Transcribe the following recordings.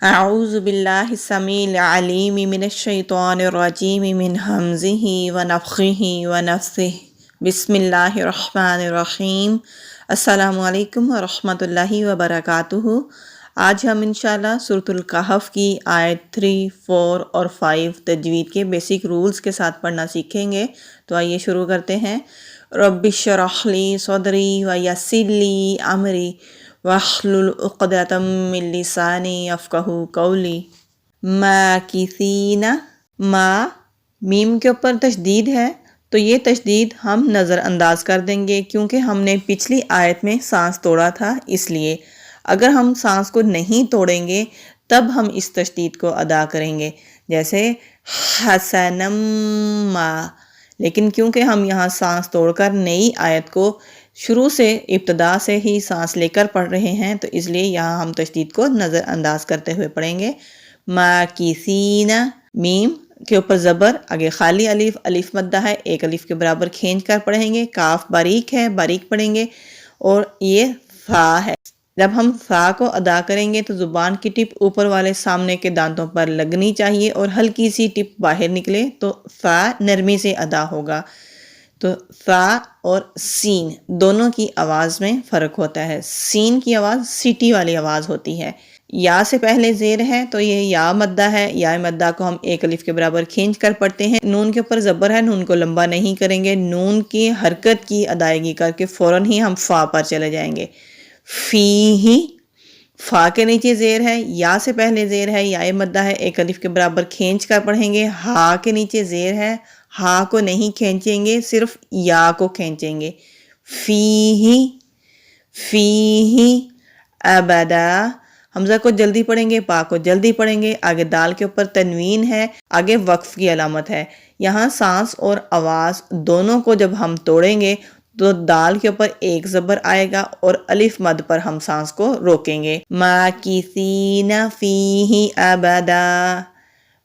اعوذ باللہ السمیع العلیم من الشیطان الرجیم من ہمزہ ونفخہ ونفثہ بسم اللہ الرحمن الرحیم۔ السلام علیکم ورحمۃ اللہ وبرکاتہ۔ آج ہم انشاءاللہ سورۃ الکہف کی آیت 3، 4 اور 5 تجوید کے بیسک رولز کے ساتھ پڑھنا سیکھیں گے۔ تو آئیے شروع کرتے ہیں۔ رب اشرح لی صدری ویسر لی امری واحلل عقدۃ من لسانی یفقہوا قولی۔ ماکثین، ما میم کے اوپر تشدید ہے تو یہ تشدید ہم نظر انداز کر دیں گے کیونکہ ہم نے پچھلی آیت میں سانس توڑا تھا، اس لیے اگر ہم سانس کو نہیں توڑیں گے تب ہم اس تشدید کو ادا کریں گے، جیسے حسنم ما۔ لیکن کیونکہ ہم یہاں سانس توڑ کر نئی آیت کو شروع سے ابتدا سے ہی سانس لے کر پڑھ رہے ہیں تو اس لیے یہاں ہم تشدید کو نظر انداز کرتے ہوئے پڑھیں گے۔ ماکثین، میم کے اوپر زبر، آگے خالی الف، الف مدہ ہے، ایک الف کے برابر کھینچ کر پڑھیں گے۔ کاف باریک ہے، باریک پڑھیں گے، اور یہ فا ہے۔ جب ہم فا کو ادا کریں گے تو زبان کی ٹپ اوپر والے سامنے کے دانتوں پر لگنی چاہیے اور ہلکی سی ٹپ باہر نکلے تو فا نرمی سے ادا ہوگا۔ تو فا اور سین دونوں کی آواز میں فرق ہوتا ہے۔ سین کی آواز سیٹی والی آواز ہوتی ہے۔ یا سے پہلے زیر ہے تو یہ یا مدہ ہے، یا مدہ کو ہم ایک الف کے برابر کھینچ کر پڑھتے ہیں۔ نون کے اوپر زبر ہے، نون کو لمبا نہیں کریں گے، نون کی حرکت کی ادائیگی کر کے فوراً ہی ہم فا پر چلے جائیں گے۔ فی ہی، فا کے نیچے زیر ہے، یا سے پہلے زیر ہے، یا مدہ ہے، ایک الف کے برابر کھینچ کر پڑھیں گے۔ ہا کے نیچے زیر ہے، ہا کو نہیں کھینچیں گے، صرف یا کو کھینچیں گے۔ فی ہی، فی ہی ابدا، حمزہ کو جلدی پڑھیں گے، پا کو جلدی پڑھیں گے۔ آگے دال کے اوپر تنوین ہے، آگے وقف کی علامت ہے۔ یہاں سانس اور آواز دونوں کو جب ہم توڑیں گے تو دال کے اوپر ایک زبر آئے گا اور الف مد پر ہم سانس کو روکیں گے۔ ماکثین فیہ ابدا،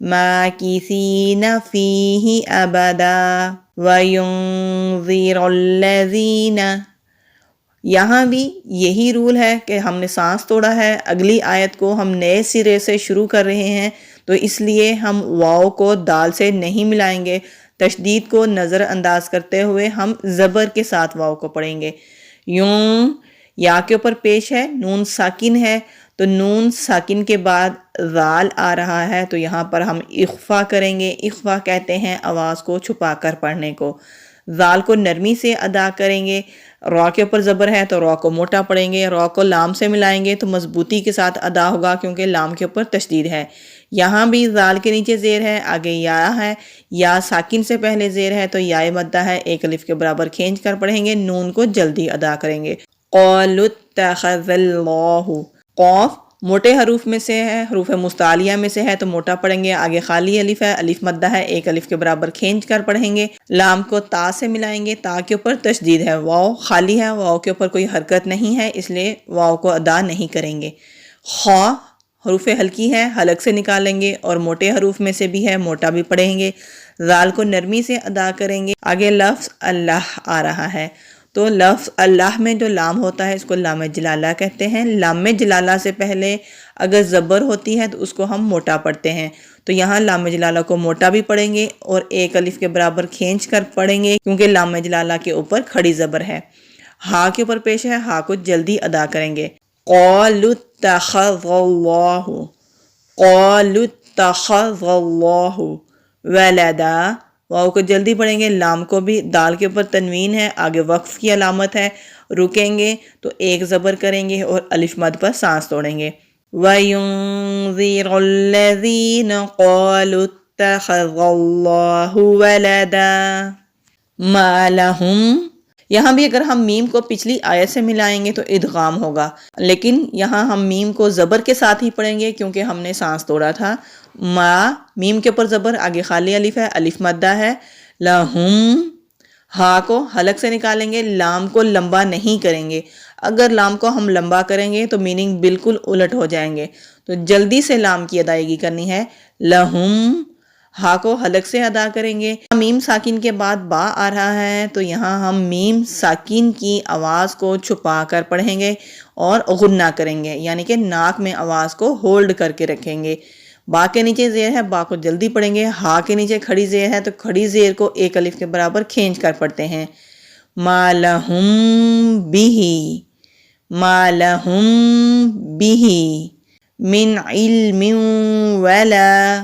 ماکثین فیہ ابدا وینذر الذین۔ یہاں بھی یہی رول ہے کہ ہم نے سانس توڑا ہے، اگلی آیت کو ہم نئے سرے سے شروع کر رہے ہیں تو اس لیے ہم واو کو دال سے نہیں ملائیں گے، تشدید کو نظر انداز کرتے ہوئے ہم زبر کے ساتھ واو کو پڑھیں گے۔ یوں، یا کے اوپر پیش ہے، نون ساکن ہے تو نون ساکن کے بعد ذال آ رہا ہے تو یہاں پر ہم اخفا کریں گے۔ اخفا کہتے ہیں آواز کو چھپا کر پڑھنے کو۔ ذال کو نرمی سے ادا کریں گے۔ را کے اوپر زبر ہے تو را کو موٹا پڑھیں گے، را کو لام سے ملائیں گے تو مضبوطی کے ساتھ ادا ہوگا کیونکہ لام کے اوپر تشدید ہے۔ یہاں بھی ذال کے نیچے زیر ہے، آگے یا ہے، یا ساکن سے پہلے زیر ہے تو یا مدہ ہے، ایک الف کے برابر کھینچ کر پڑھیں گے، نون کو جلدی ادا کریں گے۔ قالوا اتخذ اللہ، قوف موٹے حروف میں سے ہے، حروف مستعلیہ میں سے ہے تو موٹا پڑھیں گے۔ آگے خالی الف ہے، الف مدہ ہے، ایک الف کے برابر کھینچ کر پڑھیں گے۔ لام کو تا سے ملائیں گے، تا کے اوپر تشدید ہے، واو خالی ہے، واو کے اوپر کوئی حرکت نہیں ہے اس لیے واو کو ادا نہیں کریں گے۔ خا حروف ہلکی ہے، حلق سے نکالیں گے اور موٹے حروف میں سے بھی ہے، موٹا بھی پڑھیں گے۔ ذال کو نرمی سے ادا کریں گے۔ آگے لفظ اللہ آ رہا ہے تو لفظ اللہ میں جو لام ہوتا ہے اس کو لام جلالہ کہتے ہیں۔ لام جلالہ سے پہلے اگر زبر ہوتی ہے تو اس کو ہم موٹا پڑھتے ہیں، تو یہاں لام جلالہ کو موٹا بھی پڑھیں گے اور ایک الف کے برابر کھینچ کر پڑھیں گے کیونکہ لام جلالہ کے اوپر کھڑی زبر ہے۔ ہا کے اوپر پیش ہے، ہا کو جلدی ادا کریں گے۔ قالوا اتخذ اللہ، قالوا اتخذ اللہ ولدا، واو کو جلدی پڑھیں گے، لام کو بھی، دال کے اوپر تنوین ہے، آگے وقف کی علامت ہے، رکیں گے تو ایک زبر کریں گے اور الف مد پر سانس توڑیں گے۔ وَيُنذِرَ الَّذِينَ قَالُوا اتَّخَذَ اللَّهُ وَلَدًا مَا لَهُمْ۔ یہاں بھی اگر ہم میم کو پچھلی آیت سے ملائیں گے تو ادغام ہوگا، لیکن یہاں ہم میم کو زبر کے ساتھ ہی پڑھیں گے کیونکہ ہم نے سانس توڑا تھا۔ ما میم کے اوپر زبر، آگے خالی الف ہے، الف مدہ ہے۔ لہم، ہا کو حلق سے نکالیں گے، لام کو لمبا نہیں کریں گے۔ اگر لام کو ہم لمبا کریں گے تو میننگ بالکل الٹ ہو جائیں گے، تو جلدی سے لام کی ادائیگی کرنی ہے۔ لہم، ہا کو حلق سے ادا کریں گے۔ میم ساکن کے بعد با آ رہا ہے تو یہاں ہم میم ساکن کی آواز کو چھپا کر پڑھیں گے اور غنہ کریں گے، یعنی کہ ناک میں آواز کو ہولڈ کر کے رکھیں گے۔ با کے نیچے زیر ہے، با کو جلدی پڑھیں گے۔ ہا کے نیچے کھڑی زیر ہے تو کھڑی زیر کو ایک الف کے برابر کھینچ کر پڑھتے ہیں۔ ما لہم بیہی، ما لہم بیہی من علم ولا۔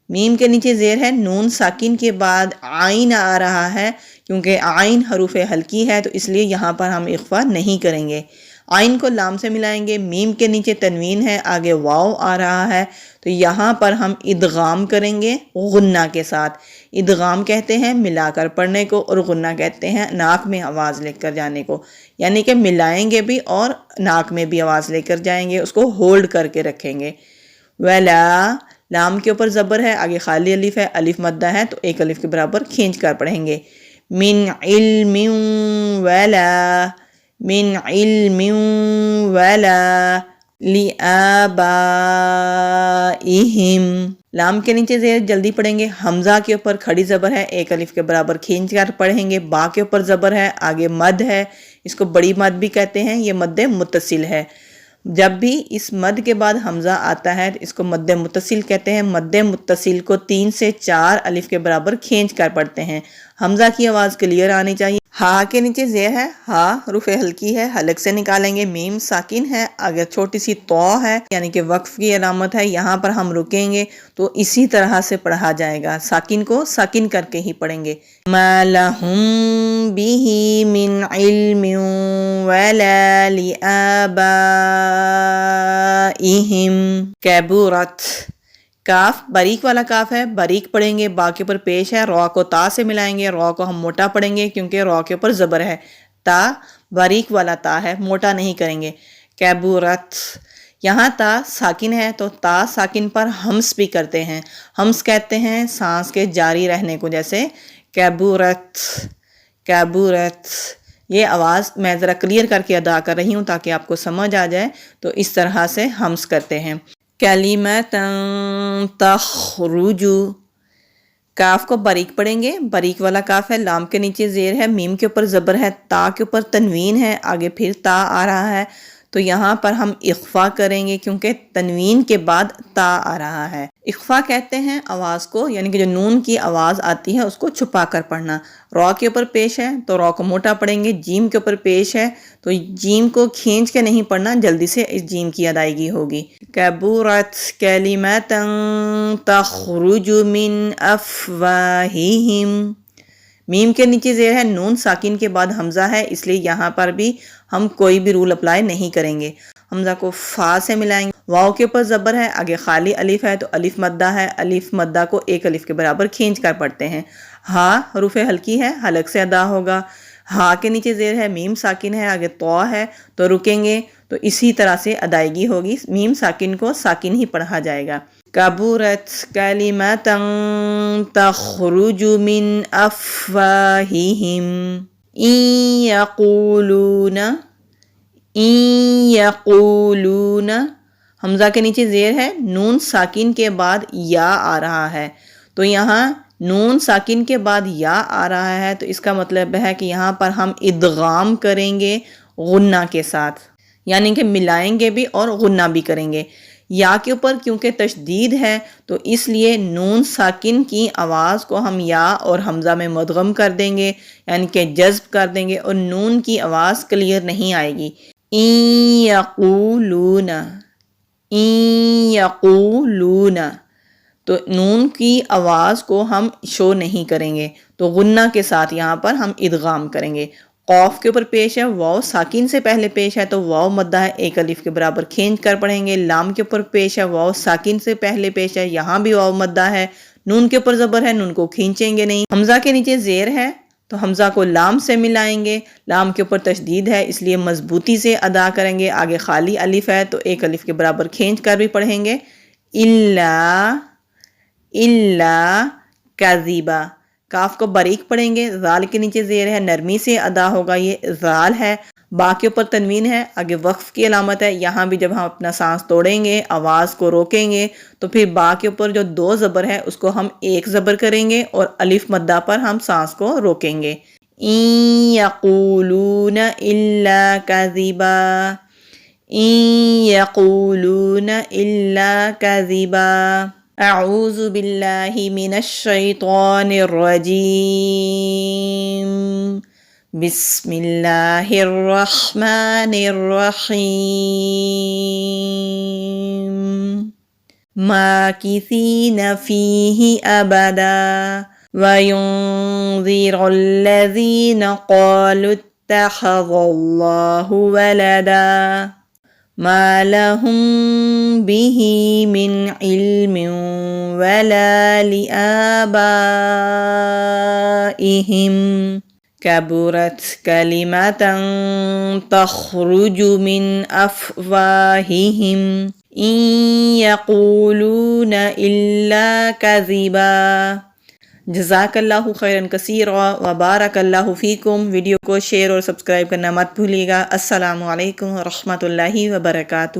میم کے نیچے زیر ہے، نون ساکن کے بعد عین آ رہا ہے، کیونکہ عین حروف حلقی ہے تو اس لیے یہاں پر ہم اخفا نہیں کریں گے۔ عین کو لام سے ملائیں گے، میم کے نیچے تنوین ہے، آگے واو آ رہا ہے تو یہاں پر ہم ادغام کریں گے غنہ کے ساتھ۔ ادغام کہتے ہیں ملا کر پڑھنے کو، اور غنہ کہتے ہیں ناک میں آواز لے کر جانے کو، یعنی کہ ملائیں گے بھی اور ناک میں بھی آواز لے کر جائیں گے، اس کو ہولڈ کر کے رکھیں گے۔ وَلَا، لام کے اوپر زبر ہے، آگے خالی الف ہے، الف مدہ ہے تو ایک الف کے برابر کھینچ کر پڑھیں گے۔ من علم ولا، من علم ولا لآبائہم۔ لام کے نیچے زیر جلدی پڑھیں گے، حمزہ کے اوپر کھڑی زبر ہے، ایک الف کے برابر کھینچ کر پڑھیں گے۔ با کے اوپر زبر ہے، آگے مد ہے، اس کو بڑی مد بھی کہتے ہیں، یہ مد متصل ہے۔ جب بھی اس مد کے بعد حمزہ آتا ہے تو اس کو مد متصل کہتے ہیں۔ مد متصل کو 3 سے 4 الف کے برابر کھینچ کر پڑھتے ہیں۔ حمزہ کی آواز کلیئر آنی چاہیے۔ ہا کے نیچے زیر ہے، ہا حروف حلقی ہے، حلق سے نکالیں گے۔ میم ساکن ہے، اگر چھوٹی سی تو ہے، یعنی کہ وقف کی علامت ہے، یہاں پر ہم رکیں گے تو اسی طرح سے پڑھا جائے گا، ساکن کو ساکن کر کے ہی پڑھیں گے۔ ما لہم بیہ من علم ولا لآبائہم کبرت۔ کاف باریک والا کاف ہے، باریک پڑھیں گے، با کے اوپر پیش ہے، را کو تا سے ملائیں گے، را کو ہم موٹا پڑھیں گے کیونکہ را کے اوپر زبر ہے۔ تا باریک والا تا ہے، موٹا نہیں کریں گے۔ کبرت، یہاں تا ساکن ہے تو تا ساکن پر ہمس بھی کرتے ہیں۔ ہمس کہتے ہیں سانس کے جاری رہنے کو، جیسے کبرت، کبرت۔ یہ آواز میں ذرا کلیئر کر کے ادا کر رہی ہوں تاکہ آپ کو سمجھ آ جائے، تو اس طرح سے ہمس کرتے ہیں۔ کلمۃ تخرج، کاف کو باریک پڑھیں گے، باریک والا کاف ہے، لام کے نیچے زیر ہے، میم کے اوپر زبر ہے، تا کے اوپر تنوین ہے، آگے پھر تا آ رہا ہے تو یہاں پر ہم اخفا کریں گے کیونکہ تنوین کے بعد تا آ رہا ہے۔ اخفا کہتے ہیں آواز کو، یعنی کہ جو نون کی آواز آتی ہے اس کو چھپا کر پڑھنا۔ را کے اوپر پیش ہے تو را کو موٹا پڑھیں گے، جیم کے اوپر پیش ہے تو جیم کو کھینچ کے نہیں پڑھنا، جلدی سے اس جیم کی ادائیگی ہوگی۔ کبرت کلمۃ تخرج من افواہہم، میم کے نیچے زیر ہے، نون ساکن کے بعد حمزہ ہے، اس لیے یہاں پر بھی ہم کوئی بھی رول اپلائی نہیں کریں گے۔ حمزہ کو فا سے ملائیں گے، واو کے اوپر زبر ہے، آگے خالی الف ہے تو الف مدہ ہے، الف مدہ کو ایک الف کے برابر کھینچ کر پڑھتے ہیں۔ ہا حروف حلقی ہے، حلق سے ادا ہوگا۔ ہا کے نیچے زیر ہے، میم ساکن ہے، آگے تو ہے تو رکیں گے تو اسی طرح سے ادائیگی ہوگی، میم ساکن کو ساکن ہی پڑھا جائے گا۔ کبرت کلمۃ تخرج من افواہہم ان یقولون، ان یقولون، حمزہ کے نیچے زیر ہے، نون ساکن کے بعد یا آ رہا ہے تو یہاں نون ساکن کے بعد یا آ رہا ہے تو اس کا مطلب ہے کہ یہاں پر ہم ادغام کریں گے غنہ کے ساتھ، یعنی کہ ملائیں گے بھی اور غنہ بھی کریں گے۔ یا کے اوپر کیونکہ تشدید ہے تو اس لیے نون ساکن کی آواز کو ہم یا اور حمزہ میں مدغم کر دیں گے، یعنی کہ جذب کر دیں گے، اور نون کی آواز کلیئر نہیں آئے گی۔ ان یقولون، ان یقولون، تو نون کی آواز کو ہم شو نہیں کریں گے تو غنہ کے ساتھ یہاں پر ہم ادغام کریں گے۔ قوف کے اوپر پیش ہے، واو ساکن سے پہلے پیش ہے تو واو مدہ ہے، ایک الف کے برابر کھینچ کر پڑھیں گے۔ لام کے اوپر پیش ہے، واو ساکن سے پہلے پیش ہے، یہاں بھی واو مدہ ہے، نون کے اوپر زبر ہے، نون کو کھینچیں گے نہیں۔ حمزہ کے نیچے زیر ہے تو حمزہ کو لام سے ملائیں گے، لام کے اوپر تشدید ہے اس لیے مضبوطی سے ادا کریں گے، آگے خالی الف ہے تو ایک الف کے برابر کھینچ کر بھی پڑھیں گے۔ الا، الا کاذبا، کاف کو باریک پڑھیں گے، زال کے نیچے زیر ہے، نرمی سے ادا ہوگا، یہ زال ہے، با کے اوپر تنوین ہے، آگے وقف کی علامت ہے، یہاں بھی جب ہم اپنا سانس توڑیں گے، آواز کو روکیں گے تو پھر با کے اوپر جو 2 زبر ہے اس کو ہم 1 زبر کریں گے اور الف مدہ پر ہم سانس کو روکیں گے۔ إِن يَقُولُونَ إِلَّا كَذِبًا إِن يَقُولُونَ إِلَّا كَذِبًا أعوذ باللہ من الشیطان الرجیم بسم اللہ الرحمن الرحیم ماکثین فیہ ابدا وَيُنذِرَ الَّذِينَ قَالُوا اتَّخَذَ اللَّهُ وَلَدًا مَا لَهُم بِهِ مِنْ عِلْمٍ وَلَا لِآبَائِهِمْ كَبُرَتْ كَلِمَةً تَخْرُجُ مِنْ أَفْوَاهِهِمْ إِنْ يَقُولُونَ إِلَّا كَذِبًا۔ جزاک اللہ خیراً کثیرا وبارک اللہ فیکم۔ ویڈیو کو شیئر اور سبسکرائب کرنا مت بھولیے گا۔ السلام علیکم ورحمۃ اللہ وبرکاتہ۔